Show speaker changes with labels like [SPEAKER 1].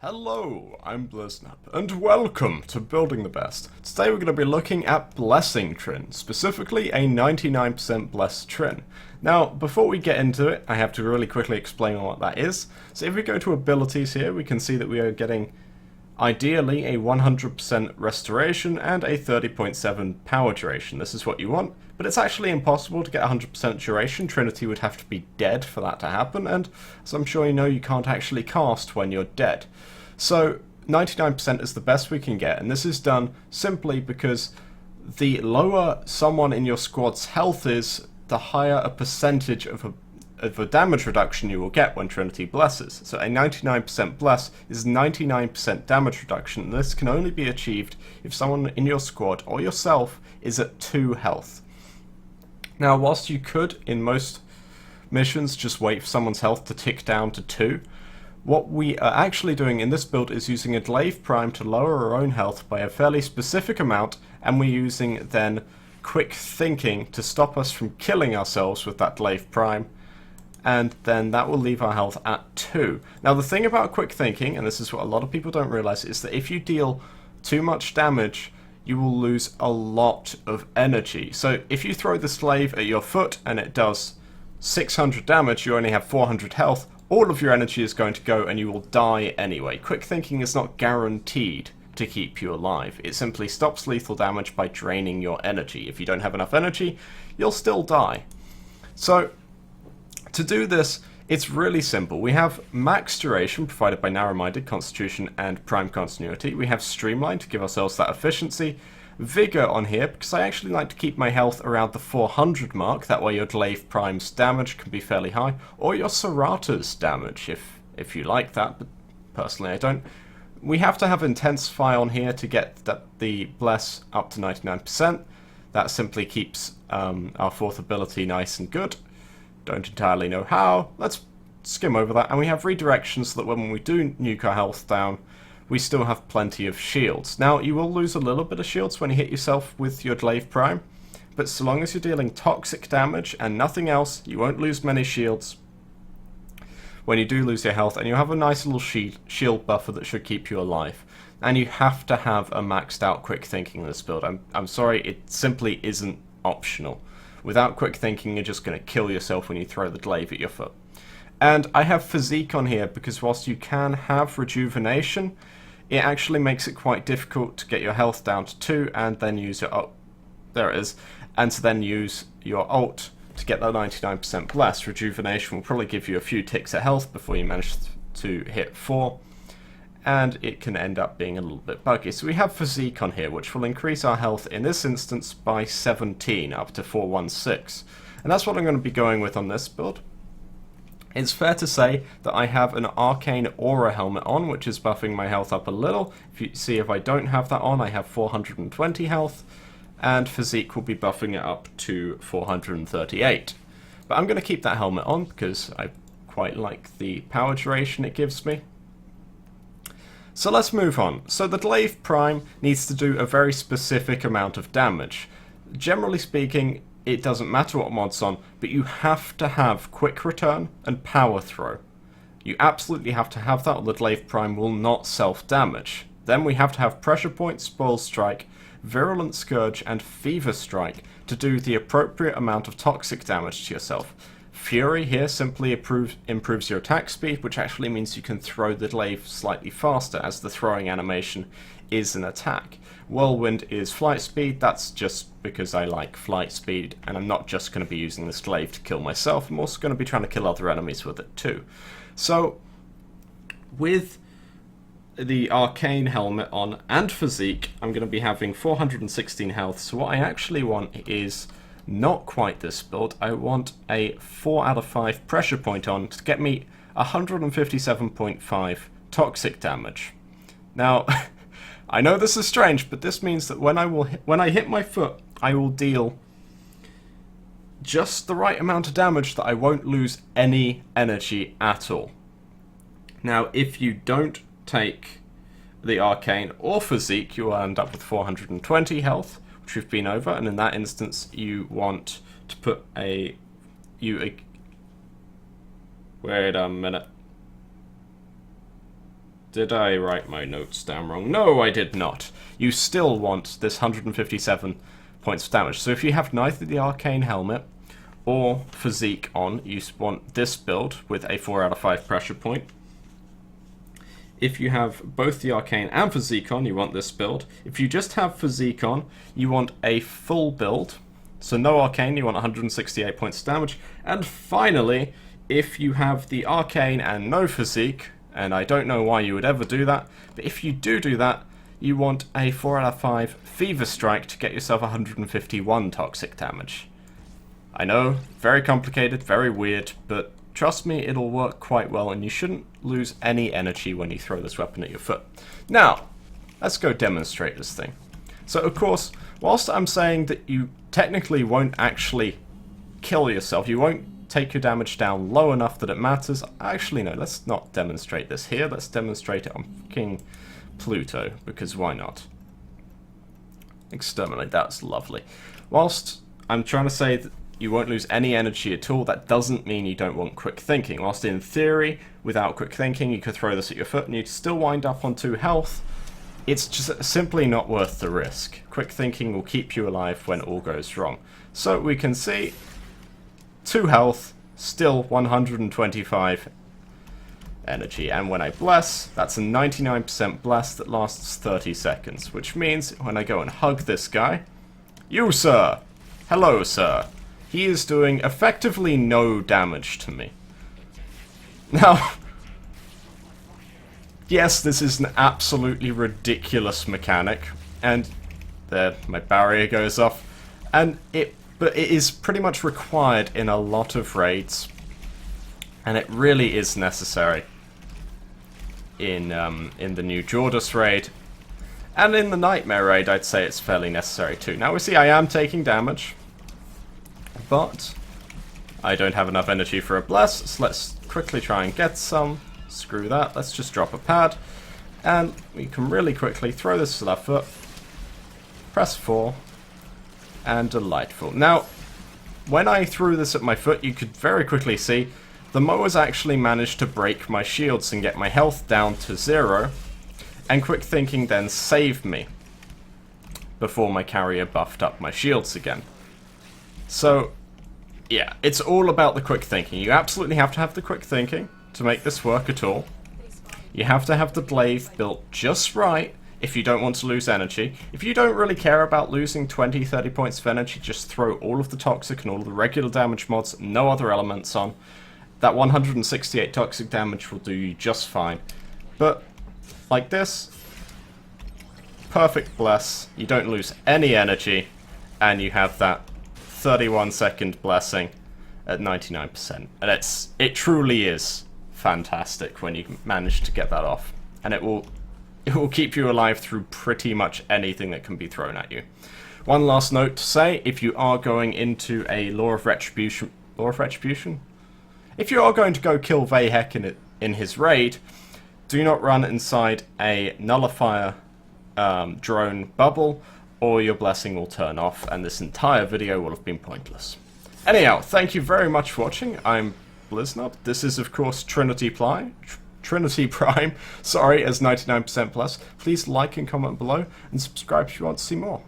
[SPEAKER 1] Hello, I'm Bliznub, and welcome to Building the Best. Today we're going to be looking at Blessing Trin, specifically a 99% Blessed Trin. Now, before we get into it, I have to really quickly explain what that is. So if we go to abilities here, we can see that we are getting, ideally, a 100% restoration and a 30.7 power duration. This is what you want, but it's actually impossible to get 100% duration. Trinity would have to be dead for that to happen, and as I'm sure you know, you can't actually cast when you're dead. So 99% is the best we can get, and this is done simply because the lower someone in your squad's health is, the higher a percentage of a damage reduction you will get when Trinity blesses. So a 99% bless is 99% damage reduction, and this can only be achieved if someone in your squad or yourself is at 2 health. Now, whilst you could, in most missions, just wait for someone's health to tick down to 2, what we are actually doing in this build is using a Glaive Prime to lower our own health by a fairly specific amount, and we're using then quick thinking to stop us from killing ourselves with that Glaive Prime, and then that will leave our health at 2. Now the thing about quick thinking, and this is what a lot of people don't realize, is that if you deal too much damage, you will lose a lot of energy. So if you throw the Glaive at your foot and it does 600 damage, you only have 400 health, all of your energy is going to go and you will die anyway. Quick thinking is not guaranteed to keep you alive. It simply stops lethal damage by draining your energy. If you don't have enough energy, you'll still die. So to do this, it's really simple. We have max duration provided by narrow-minded, constitution, and prime continuity. We have streamline to give ourselves that efficiency. Vigor on here, because I actually like to keep my health around the 400 mark. That way your Glaive Prime's damage can be fairly high, or your Serata's damage, if you like that, but personally I don't. We have to have Intensify on here to get the Bless up to 99%. That simply keeps our fourth ability nice and good. Don't entirely know how. Let's skim over that. And we have Redirection so that when we do nuke our health down, we still have plenty of shields. Now, you will lose a little bit of shields when you hit yourself with your Glaive Prime, but so long as you're dealing toxic damage and nothing else, you won't lose many shields when you do lose your health, and you have a nice little shield buffer that should keep you alive. And you have to have a maxed out quick thinking in this build. I'm sorry, it simply isn't optional. Without quick thinking, you're just going to kill yourself when you throw the glaive at your foot. And I have physique on here because whilst you can have rejuvenation, it actually makes it quite difficult to get your health down to 2 and then use your ult. There it is. And to then use your ult to get that 99% bless. Rejuvenation will probably give you a few ticks of health before you manage to hit 4. And it can end up being a little bit buggy. So we have physique on here, which will increase our health in this instance by 17, up to 416. And that's what I'm going to be going with on this build. It's fair to say that I have an Arcane Aura helmet on, which is buffing my health up a little. If you see, if I don't have that on, I have 420 health, and physique will be buffing it up to 438. But I'm going to keep that helmet on because I quite like the power duration it gives me. So let's move on. So the Glaive Prime needs to do a very specific amount of damage. Generally speaking, it doesn't matter what mod's on, but you have to have quick return and power throw. You absolutely have to have that, or the Glaive Prime will not self-damage. Then we have to have Pressure Point, Spoil Strike, Virulent Scourge, and Fever Strike to do the appropriate amount of toxic damage to yourself. Fury here simply improves your attack speed, which actually means you can throw the glaive slightly faster, as the throwing animation is an attack. Whirlwind is flight speed. That's just because I like flight speed, and I'm not just going to be using this glaive to kill myself, I'm also going to be trying to kill other enemies with it too. So, with the Arcane helmet on and physique, I'm going to be having 416 health, so what I actually want is not quite this build. I want a 4 out of 5 pressure point on to get me 157.5 toxic damage. Now, I know this is strange, but this means that when I hit my foot, I will deal just the right amount of damage that I won't lose any energy at all. Now, if you don't take the Arcane or Physique, you will end up with 420 health, which we've been over, and in that instance, you want to put wait a minute. Did I write my notes down wrong? No, I did not. You still want this 157 points of damage. So if you have neither the Arcane Helmet or Physique on, you want this build with a 4 out of 5 pressure point. If you have both the Arcane and Physique on, you want this build. If you just have Physique on, you want a full build. So no Arcane, you want 168 points of damage. And finally, if you have the Arcane and no Physique, and I don't know why you would ever do that, but if you do that, you want a 4 out of 5 Fever Strike to get yourself 151 toxic damage. I know, very complicated, very weird, but trust me, it'll work quite well, and you shouldn't lose any energy when you throw this weapon at your foot. Now, let's go demonstrate this thing. So, of course, whilst I'm saying that you technically won't actually kill yourself, you won't take your damage down low enough that it matters. Actually, no, let's not demonstrate this here. Let's demonstrate it on fucking Pluto, because why not? Exterminate, that's lovely. Whilst I'm trying to say that you won't lose any energy at all, that doesn't mean you don't want quick thinking. Whilst in theory, without quick thinking, you could throw this at your foot and you'd still wind up on 2 health. It's just simply not worth the risk. Quick thinking will keep you alive when all goes wrong. So we can see 2 health, still 125 energy. And when I bless, that's a 99% bless that lasts 30 seconds. Which means when I go and hug this guy, you sir, hello sir, he is doing effectively no damage to me. Now, yes, this is an absolutely ridiculous mechanic, and there, my barrier goes off, but it is pretty much required in a lot of raids, and it really is necessary in the new Jordus raid, and in the Nightmare raid I'd say it's fairly necessary too. Now we see I am taking damage, but I don't have enough energy for a bless, so let's quickly try and get some. Screw that, let's just drop a pad, and we can really quickly throw this to our foot, press 4, and delightful. Now, when I threw this at my foot, you could very quickly see the mowers actually managed to break my shields and get my health down to 0, and quick thinking then saved me before my carrier buffed up my shields again. So, yeah, it's all about the quick thinking. You absolutely have to have the quick thinking to make this work at all. You have to have the blade built just right if you don't want to lose energy. If you don't really care about losing 20-30 points of energy, just throw all of the toxic and all of the regular damage mods, no other elements on. That 168 toxic damage will do you just fine. But, like this, perfect bless, you don't lose any energy, and you have that 31-second blessing at 99%. And it truly is fantastic when you manage to get that off. And it will keep you alive through pretty much anything that can be thrown at you. One last note to say, if you are going into a Law of Retribution? If you are going to go kill Vayhek in his raid, do not run inside a nullifier drone bubble, or your blessing will turn off, and this entire video will have been pointless. Anyhow, thank you very much for watching. I'm Bliznub. This is, of course, Trinity Prime, sorry, as 99% plus. Please like and comment below, and subscribe if you want to see more.